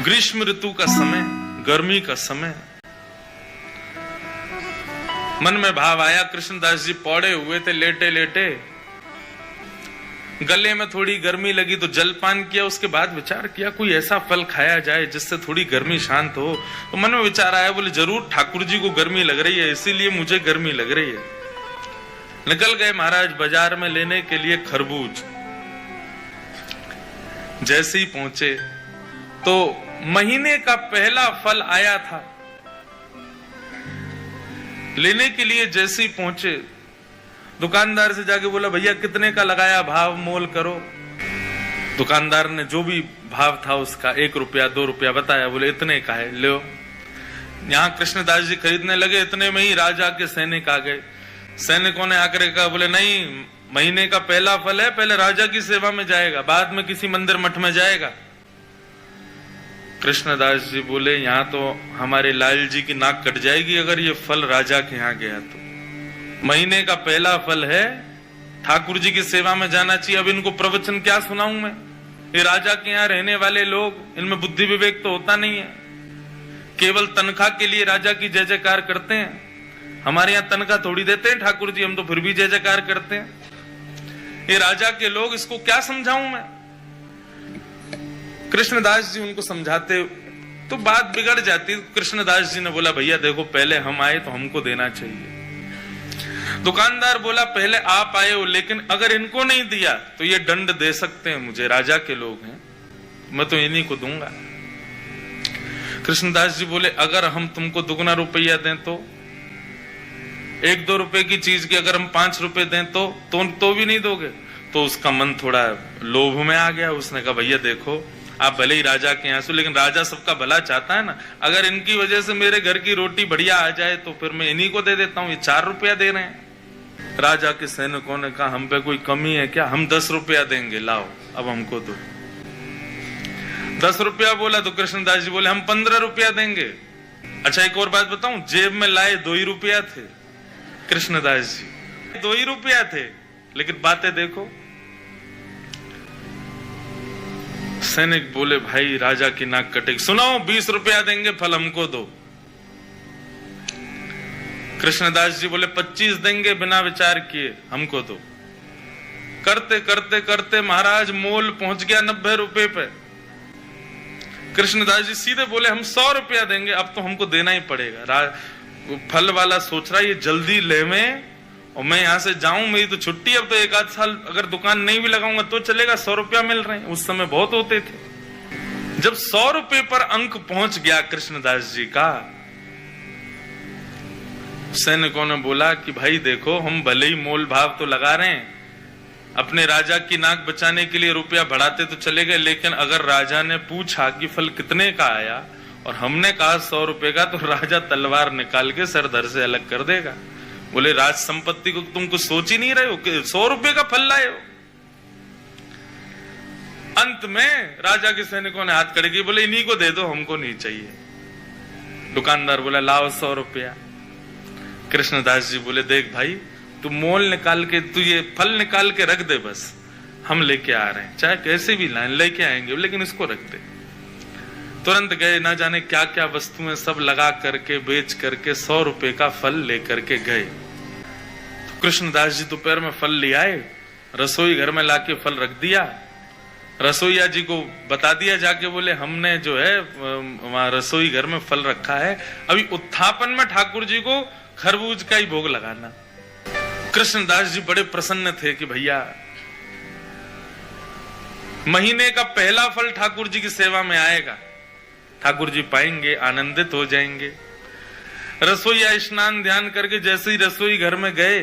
ग्रीष्म ऋतु का समय, गर्मी का समय। मन में भाव आया, कृष्णदास जी पौड़े हुए थे लेटे लेटे, गले में थोड़ी गर्मी लगी तो जलपान किया। उसके बाद विचार किया कोई ऐसा फल खाया जाए जिससे थोड़ी गर्मी शांत हो। तो मन में विचार आया, बोले जरूर ठाकुर जी को गर्मी लग रही है, इसीलिए मुझे गर्मी लग रही है। निकल गए महाराज बाजार में लेने के लिए खरबूज। जैसे ही पहुंचे तो महीने का पहला फल आया था। लेने के लिए जैसे ही पहुंचे, दुकानदार से जाके बोला भैया कितने का लगाया, भाव मोल करो। दुकानदार ने जो भी भाव था उसका 1 रुपया 2 रुपया बताया। बोले इतने का है, लो। यहाँ कृष्णदास जी खरीदने लगे, इतने में ही राजा के सैनिक आ गए। सैनिकों ने आकर कहा, बोले नहीं, महीने का पहला फल है, पहले राजा की सेवा में जाएगा, बाद में किसी मंदिर मठ में जाएगा। कृष्णदास जी बोले यहाँ तो हमारे लाल जी की नाक कट जाएगी अगर ये फल राजा के यहाँ गया तो। महीने का पहला फल है, ठाकुर जी की सेवा में जाना चाहिए। अब इनको प्रवचन क्या सुनाऊं मैं? ये राजा के यहाँ रहने वाले लोग, इनमें बुद्धि विवेक तो होता नहीं है, केवल तनख्वाह के लिए राजा की जय जयकार करते हैं। हमारे यहाँ तनख्वाह थोड़ी देते हैं ठाकुर जी, हम तो फिर भी जय जयकार करते हैं। ये राजा के लोग, इसको क्या समझाऊं मैं? कृष्णदास जी उनको समझाते तो बात बिगड़ जाती। कृष्णदास जी ने बोला भैया देखो, पहले हम आए तो हमको देना चाहिए। दुकानदार बोला पहले आप आए हो, लेकिन अगर इनको नहीं दिया तो ये दंड दे सकते हैं मुझे, राजा के लोग हैं, मैं तो इन्हीं को दूंगा। कृष्णदास जी बोले अगर हम तुमको दुगना रुपया दें तो, 1-2 रुपए की चीज की अगर हम 5 रुपए दें तो भी नहीं दोगे? तो उसका मन थोड़ा लोभ में आ गया। उसने कहा भैया देखो, आप भले ही राजा के यहाँ से, लेकिन राजा सबका भला चाहता है ना। अगर इनकी वजह से मेरे घर की रोटी बढ़िया आ जाए तो फिर मैं इन्हीं को दे देता हूँ, ये 4 रुपया दे रहे हैं। राजा के सैनिकों ने कहा हम पे कोई कमी है क्या? हम 10 रुपया देंगे, लाओ अब हमको दो। 10 रुपया बोला तो कृष्णदास जी बोले हम 15 रुपया देंगे। अच्छा एक और बात बताऊं, जेब में लाए 2 ही रुपया थे कृष्णदास जी, 2 ही रुपया थे, लेकिन बातें देखो। सैनिक बोले भाई राजा की नाक कटेगी, सुनो 20 रुपया देंगे, फल हमको दो। कृष्णदास जी बोले 25 देंगे, बिना विचार किए हमको दो। करते करते करते महाराज मोल पहुंच गया 90 रुपए पे। कृष्णदास जी सीधे बोले हम 100 रुपया देंगे, अब तो हमको देना ही पड़ेगा। फल वाला सोच रहा है ये जल्दी ले में, और मैं यहां से जाऊं, मेरी तो छुट्टी, अब तो 1-8 साल अगर दुकान नहीं भी लगाऊंगा तो चलेगा, 100 रुपया मिल रहे हैं, उस समय बहुत होते थे। जब 100 रुपए पर अंक पहुंच गया कृष्णदास जी का, सैनिकों ने बोला कि भाई देखो हम भले ही मोल भाव तो लगा रहे हैं, अपने राजा की नाक बचाने के लिए रुपया बढ़ाते तो चले गए, लेकिन अगर राजा ने पूछा कि फल कितने का आया और हमने कहा 100 रुपए का, तो राजा तलवार निकाल के सर धर से अलग कर देगा। बोले राज संपत्ति को तुम कुछ सोच ही नहीं रहे हो कि 100 रुपए का फल लाए हो। अंत में राजा के सैनिकों ने हाथ खड़े किए, बोले इन्हीं को दे दो, हमको नहीं चाहिए। दुकानदार बोला लाओ 100 रुपया। कृष्णदास जी बोले देख भाई, तू मोल निकाल के, तू ये फल निकाल के रख दे, बस हम लेके आ रहे हैं, चाहे कैसे भी लाइन लेके आएंगे, लेकिन इसको रख दे। तुरंत गए, ना जाने क्या क्या वस्तुएं सब लगा करके बेच करके 100 रुपए का फल लेकर के गए। तो कृष्णदास जी दोपहर में फल ले आए, रसोई घर में लाके फल रख दिया। रसोईया जी को बता दिया जाके, बोले हमने जो है वहां रसोई घर में फल रखा है, अभी उत्थापन में ठाकुर जी को खरबूज का ही भोग लगाना। कृष्णदास जी बड़े प्रसन्न थे कि भैया महीने का पहला फल ठाकुर जी की सेवा में आएगा, ठाकुर जी पाएंगे, आनंदित हो जाएंगे। रसोईया स्नान ध्यान करके जैसे ही रसोई घर में गए,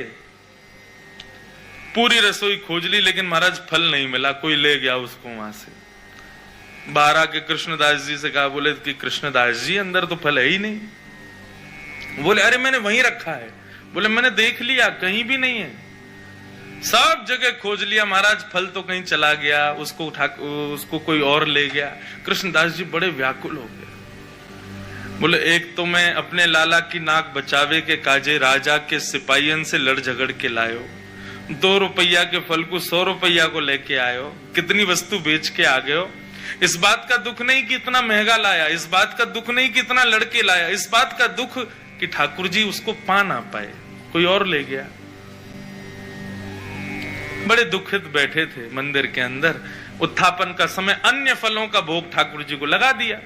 पूरी रसोई खोज ली, लेकिन महाराज फल नहीं मिला, कोई ले गया उसको वहां से। बाहर आके कृष्णदास जी से कहा, बोले कि कृष्णदास जी अंदर तो फल है ही नहीं। बोले अरे मैंने वहीं रखा है। बोले मैंने देख लिया, कहीं भी नहीं है, सब जगह खोज लिया महाराज, फल तो कहीं चला गया, उसको कोई और ले गया। कृष्णदास जी बड़े व्याकुल हो गए। बोले एक तो मैं अपने लाला की नाक बचावे के काजे राजा के सिपाहियन से लड़ झगड़ के लायो, 2 रुपया के फल को 100 रुपया को लेके आयो, कितनी वस्तु बेच के आ गए हो, इस बात का दुख नहीं कि इतना महंगा लाया, इस बात का दुख नहीं कि इतना लड़के लाया, इस बात का दुख कि ठाकुर जी उसको पा ना पाए, कोई और ले गया। बड़े दुखित बैठे थे मंदिर के अंदर। उत्थापन का समय, अन्य फलों का भोग ठाकुर जी को लगा दिया,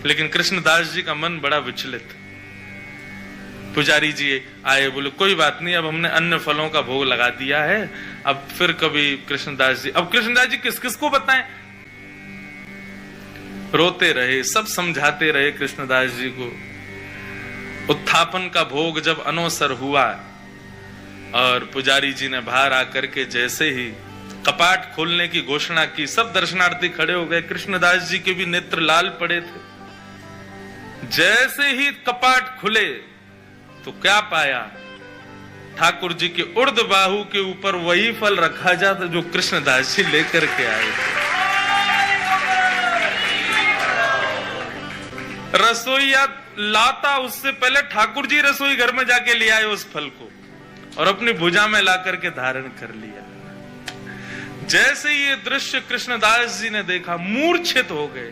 लेकिन कृष्णदास जी का मन बड़ा विचलित। पुजारी जी आए, बोले कोई बात नहीं, अब हमने अन्य फलों का भोग लगा दिया है, अब फिर कभी कृष्णदास जी, अब कृष्णदास जी किस किस को बताएं। रोते रहे, सब समझाते रहे कृष्णदास जी को। उत्थापन का भोग जब अनोसर हुआ और पुजारी जी ने बाहर आकर के जैसे ही कपाट खोलने की घोषणा की, सब दर्शनार्थी खड़े हो गए। कृष्णदास जी के भी नेत्र लाल पड़े थे। जैसे ही कपाट खुले तो क्या पाया, ठाकुर जी के उर्द बाहु के ऊपर वही फल रखा जाता जो कृष्णदास जी लेकर के आए थे। रसोईया लाता उससे पहले ठाकुर जी रसोई घर में जाके ले आए उस फल को और अपनी भुजा में ला करके धारण कर लिया। जैसे ये दृश्य कृष्णदास जी ने देखा, मूर्छित हो गए।